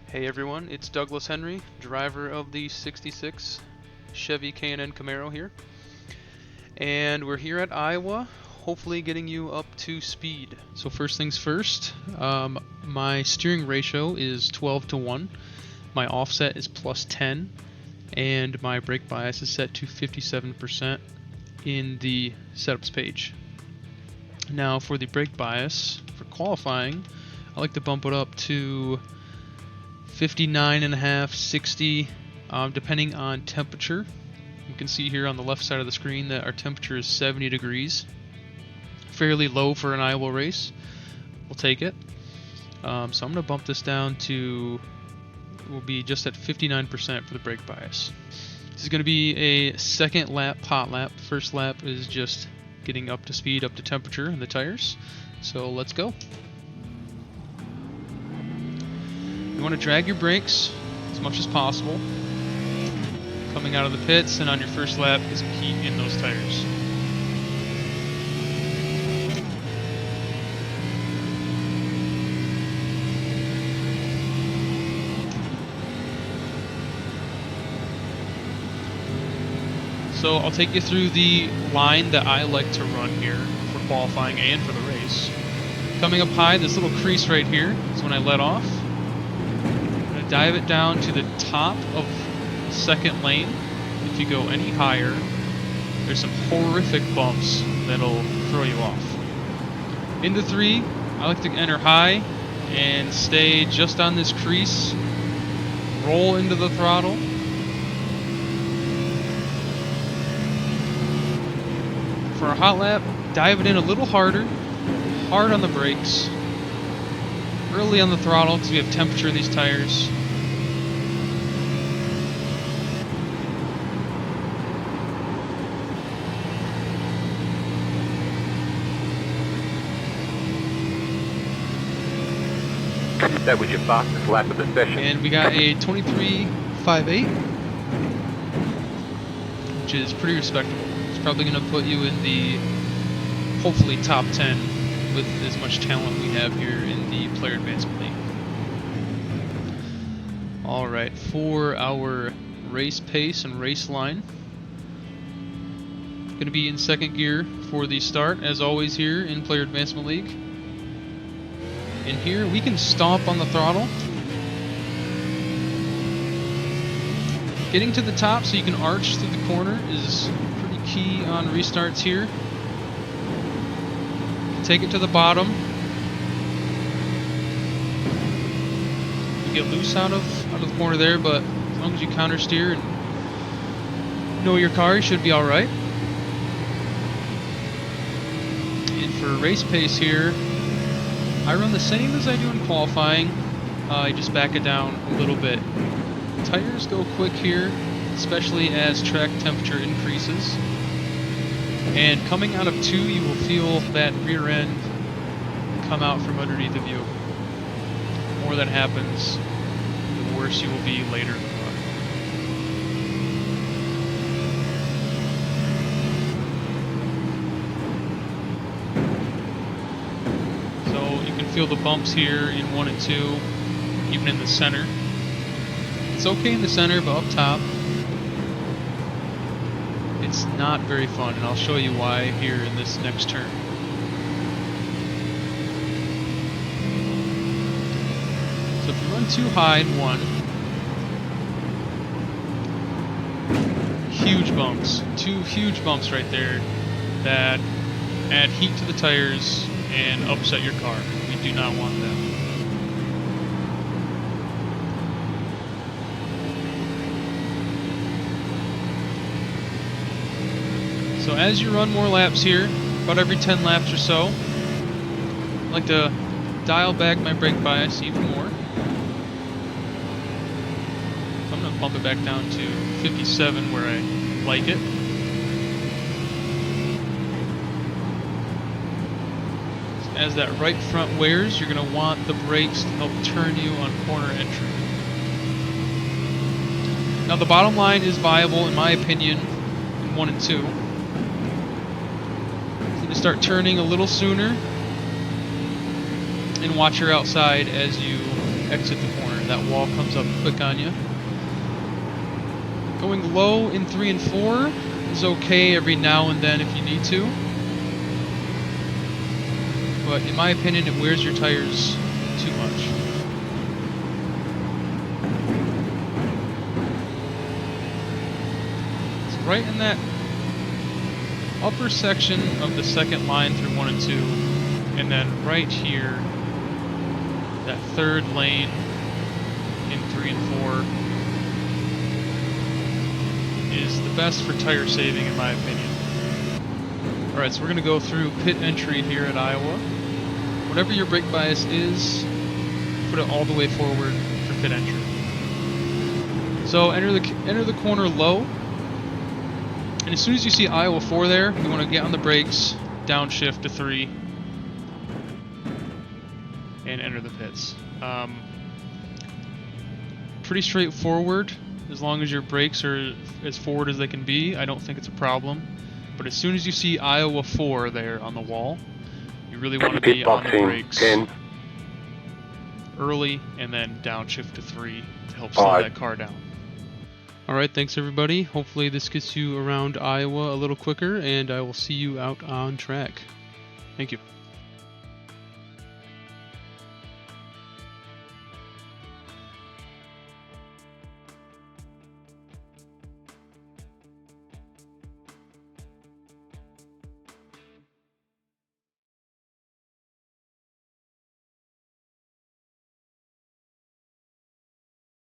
Hey everyone, it's Douglas Henry, driver of the 66 Chevy K&N Camaro here. And we're here at Iowa, hopefully getting you up to speed. So first things first, my steering ratio is 12:1, my offset is +10, and my brake bias is set to 57% in the setups page. Now for the brake bias, for qualifying, I like to bump it up to 59.5, 60, depending on temperature. You can see here on the left side of the screen that our temperature is 70 degrees. Fairly low for an Iowa race. We'll take it. So I'm going to bump this down to, we'll be just at 59% for the brake bias. This is going to be a second lap, pot lap. First lap is just getting up to speed, up to temperature in the tires. So let's go. You want to drag your brakes as much as possible coming out of the pits, and on your first lap get some heat in those tires. So I'll take you through the line that I like to run here for qualifying and for the race. Coming up high, this little crease right here is when I let off. Dive it down to the top of second lane. If you go any higher, there's some horrific bumps that'll throw you off. Into 3, I like to enter high and stay just on this crease. Roll into the throttle. For a hot lap, dive it in a little harder. Hard on the brakes. Early on the throttle because we have temperature in these tires. That was your fastest lap of the session. And we got a 23.58, which is pretty respectable. It's probably going to put you in the, hopefully, top 10 with as much talent we have here in the Player Advancement League. Alright, for our race pace and race line, going to be in second gear for the start, as always here in Player Advancement League. And here we can stomp on the throttle. Getting to the top so you can arch through the corner is pretty key on restarts here. Take it to the bottom. You get loose out of the corner there, but as long as you counter steer and know your car, you should be alright. And for race pace here, I run the same as I do in qualifying. I just back it down a little bit. Tires go quick here, especially as track temperature increases. And coming out of 2, you will feel that rear end come out from underneath of you. The more that happens, the worse you will be later in the run. Feel the bumps here in 1 and 2, even in the center. It's okay in the center, but up top, it's not very fun, and I'll show you why here in this next turn. So if you run too high in 1, huge bumps, 2 huge bumps right there that add heat to the tires and upset your car. We do not want that. So as you run more laps here, about every 10 laps or so, I like to dial back my brake bias even more. So I'm going to bump it back down to 57 where I like it. As that right front wears, you're going to want the brakes to help turn you on corner entry. Now the bottom line is viable in my opinion in 1 and 2. You need to start turning a little sooner and watch your outside as you exit the corner. That wall comes up quick on you. Going low in 3 and 4 is okay every now and then if you need to. But in my opinion, it wears your tires too much. So right in that upper section of the second line through 1 and 2, and then right here, that third lane in 3 and 4 is the best for tire saving in my opinion. Alright, so we're going to go through pit entry here at Iowa. Whatever your brake bias is, put it all the way forward for pit entry. So enter the corner low, and as soon as you see Iowa 4 there, you want to get on the brakes, downshift to 3, and enter the pits. Pretty straightforward. As long as your brakes are as forward as they can be, I don't think it's a problem. But as soon as you see Iowa 4 there on the wall, you really want to be on the brakes early and then downshift to 3 to help slow that car down. Alright, thanks everybody. Hopefully this gets you around Iowa a little quicker, and I will see you out on track. Thank you.